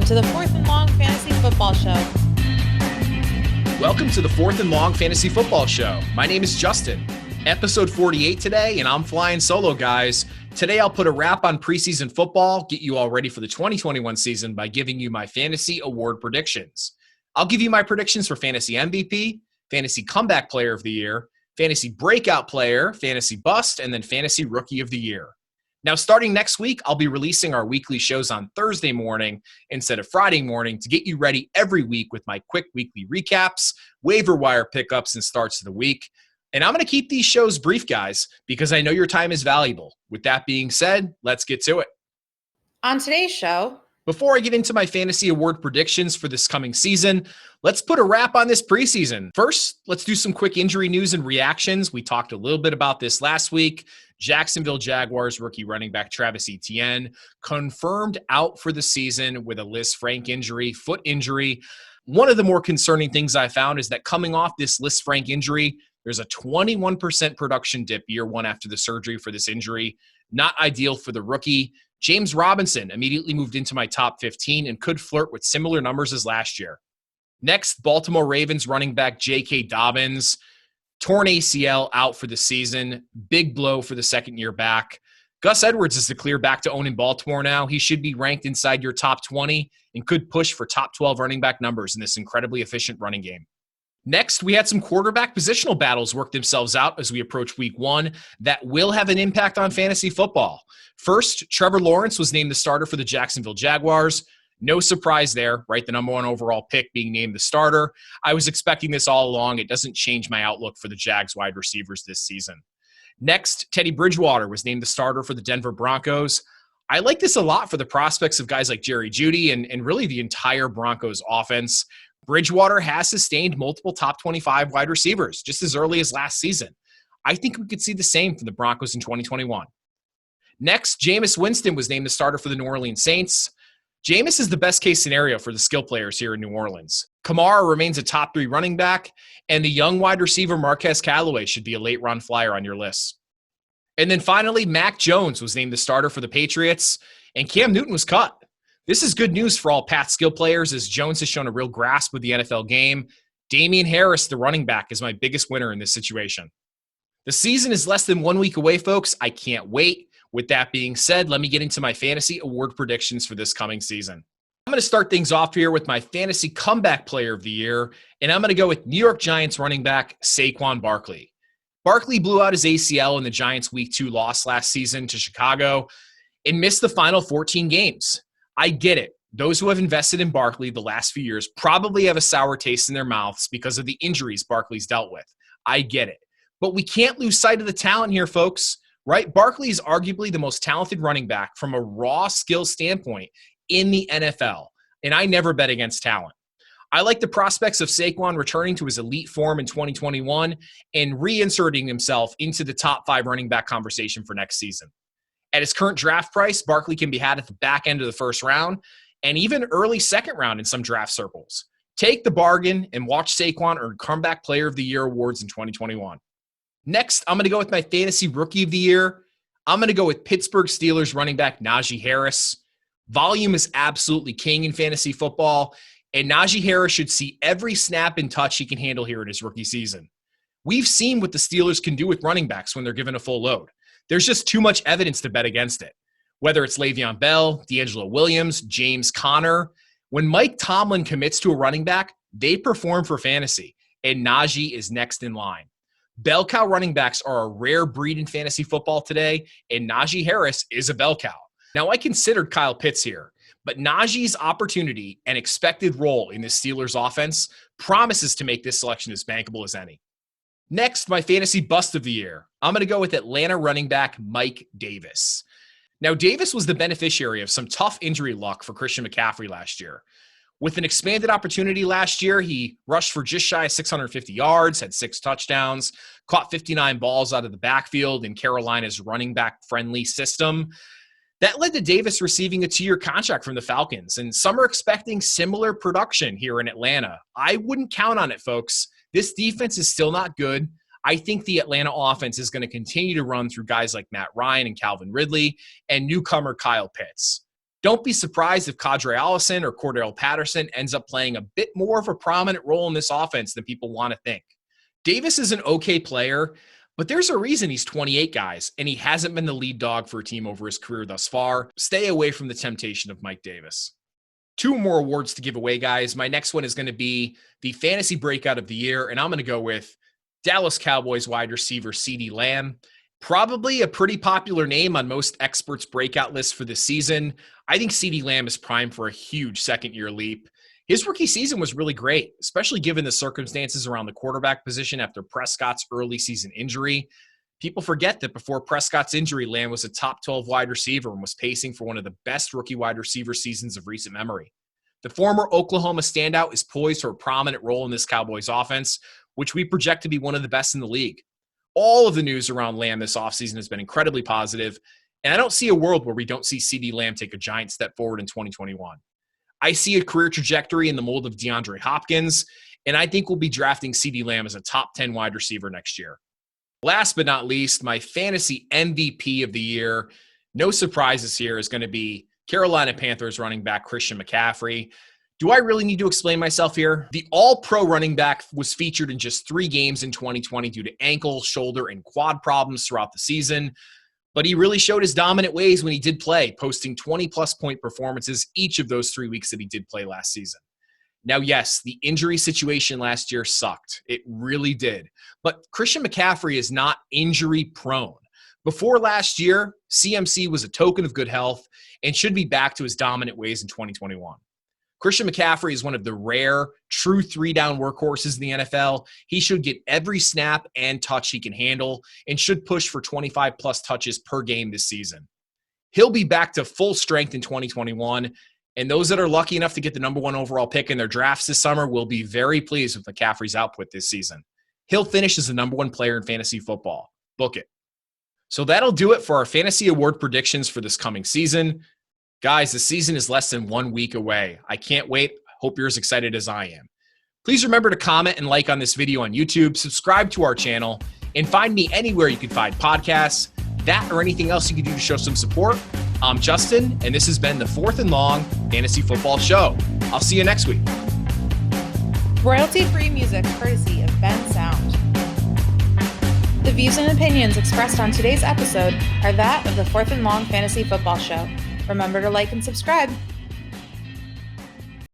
to the Fourth and Long Fantasy Football Show. Welcome to the Fourth and Long Fantasy Football Show. My name is Justin. Episode 48 today, and I'm flying solo, guys. Today, I'll put a wrap on preseason football, get you all ready for the 2021 season by giving you my fantasy award predictions. I'll give you my predictions for fantasy MVP, fantasy comeback player of the year, fantasy breakout player, fantasy bust, and then fantasy rookie of the year. Now, starting next week, I'll be releasing our weekly shows on Thursday morning instead of Friday morning to get you ready every week with my quick weekly recaps, waiver wire pickups, and starts of the week. And I'm going to keep these shows brief, guys, because I know your time is valuable. With that being said, let's get to it. On today's show, before I get into my fantasy award predictions for this coming season, let's put a wrap on this preseason. First, let's do some quick injury news and reactions. We talked a little bit about this last week. Jacksonville Jaguars rookie running back Travis Etienne confirmed out for the season with a Lisfranc injury, foot injury. One of the more concerning things I found is that coming off this Lisfranc injury, there's a 21% production dip year one after the surgery for this injury. Not ideal for the rookie. James Robinson immediately moved into my top 15 and could flirt with similar numbers as last year. Next, Baltimore Ravens running back J.K. Dobbins, torn ACL out for the season. Big blow for the second year back. Gus Edwards is the clear back to own in Baltimore now. He should be ranked inside your top 20 and could push for top 12 running back numbers in this incredibly efficient running game. Next, we had some quarterback positional battles work themselves out as we approach week one that will have an impact on fantasy football. First, Trevor Lawrence was named the starter for the Jacksonville Jaguars. No surprise there, right? The number one overall pick being named the starter. I was expecting this all along. It doesn't change my outlook for the Jags wide receivers this season. Next, Teddy Bridgewater was named the starter for the Denver Broncos. I like this a lot for the prospects of guys like Jerry Jeudy and really the entire Broncos offense. Bridgewater has sustained multiple top 25 wide receivers just as early as last season. I think we could see the same from the Broncos in 2021. Next, Jameis Winston was named the starter for the New Orleans Saints. Jameis is the best case scenario for the skill players here in New Orleans. Kamara remains a top 3 running back, and the young wide receiver Marquez Callaway should be a late run flyer on your list. And then finally, Mac Jones was named the starter for the Patriots, and Cam Newton was cut. This is good news for all Pat skill players as Jones has shown a real grasp with the NFL game. Damian Harris, the running back, is my biggest winner in this situation. The season is less than 1 week away, folks. I can't wait. With that being said, let me get into my fantasy award predictions for this coming season. I'm going to start things off here with my fantasy comeback player of the year, and I'm going to go with New York Giants running back Saquon Barkley. Barkley blew out his ACL in the Giants' Week 2 loss last season to Chicago and missed the final 14 games. I get it. Those who have invested in Barkley the last few years probably have a sour taste in their mouths because of the injuries Barkley's dealt with. I get it. But we can't lose sight of the talent here, folks. Right? Barkley is arguably the most talented running back from a raw skill standpoint in the NFL, and I never bet against talent. I like the prospects of Saquon returning to his elite form in 2021 and reinserting himself into the top 5 running back conversation for next season. At his current draft price, Barkley can be had at the back end of the first round and even early second round in some draft circles. Take the bargain and watch Saquon earn Comeback Player of the Year awards in 2021. Next, I'm going to go with my fantasy rookie of the year. I'm going to go with Pittsburgh Steelers running back Najee Harris. Volume is absolutely king in fantasy football, and Najee Harris should see every snap and touch he can handle here in his rookie season. We've seen what the Steelers can do with running backs when they're given a full load. There's just too much evidence to bet against it. Whether it's Le'Veon Bell, D'Angelo Williams, James Conner, when Mike Tomlin commits to a running back, they perform for fantasy, and Najee is next in line. Bell cow running backs are a rare breed in fantasy football today, and Najee Harris is a bell cow. Now, I considered Kyle Pitts here, but Najee's opportunity and expected role in the Steelers offense promises to make this selection as bankable as any. Next, my fantasy bust of the year. I'm going to go with Atlanta running back Mike Davis. Now, Davis was the beneficiary of some tough injury luck for Christian McCaffrey last year. With an expanded opportunity last year, he rushed for just shy of 650 yards, had 6 touchdowns, caught 59 balls out of the backfield in Carolina's running back-friendly system. That led to Davis receiving a 2-year contract from the Falcons, and some are expecting similar production here in Atlanta. I wouldn't count on it, folks. This defense is still not good. I think the Atlanta offense is going to continue to run through guys like Matt Ryan and Calvin Ridley and newcomer Kyle Pitts. Don't be surprised if Kadre Allison or Cordell Patterson ends up playing a bit more of a prominent role in this offense than people want to think. Davis is an okay player, but there's a reason he's 28, guys, and he hasn't been the lead dog for a team over his career thus far. Stay away from the temptation of Mike Davis. 2 more awards to give away, guys. My next one is going to be the Fantasy Breakout of the Year, and I'm going to go with Dallas Cowboys wide receiver CeeDee Lamb. Probably a pretty popular name on most experts' breakout lists for this season. I think CeeDee Lamb is primed for a huge second-year leap. His rookie season was really great, especially given the circumstances around the quarterback position after Prescott's early season injury. People forget that before Prescott's injury, Lamb was a top 12 wide receiver and was pacing for one of the best rookie wide receiver seasons of recent memory. The former Oklahoma standout is poised for a prominent role in this Cowboys offense, which we project to be one of the best in the league. All of the news around Lamb this offseason has been incredibly positive, and I don't see a world where we don't see CeeDee Lamb take a giant step forward in 2021. I see a career trajectory in the mold of DeAndre Hopkins, and I think we'll be drafting CeeDee Lamb as a top 10 wide receiver next year. Last but not least, my fantasy MVP of the year, no surprises here, is going to be Carolina Panthers running back Christian McCaffrey. Do I really need to explain myself here? The all-pro running back was featured in just 3 games in 2020 due to ankle, shoulder, and quad problems throughout the season. But he really showed his dominant ways when he did play, posting 20-plus point performances each of those 3 weeks that he did play last season. Now, yes, the injury situation last year sucked. It really did. But Christian McCaffrey is not injury prone. Before last year, CMC was a token of good health and should be back to his dominant ways in 2021. Christian McCaffrey is one of the rare, true 3-down workhorses in the NFL. He should get every snap and touch he can handle and should push for 25-plus touches per game this season. He'll be back to full strength in 2021, and those that are lucky enough to get the number 1 overall pick in their drafts this summer will be very pleased with McCaffrey's output this season. He'll finish as the number 1 player in fantasy football. Book it. So that'll do it for our fantasy award predictions for this coming season. Guys, the season is less than 1 week away. I can't wait. Hope you're as excited as I am. Please remember to comment and like on this video on YouTube, subscribe to our channel, and find me anywhere you can find podcasts. That or anything else you can do to show some support. I'm Justin, and this has been the 4th and Long Fantasy Football Show. I'll see you next week. Royalty-free music courtesy of Ben Sound. The views and opinions expressed on today's episode are that of the 4th and Long Fantasy Football Show. Remember to like and subscribe.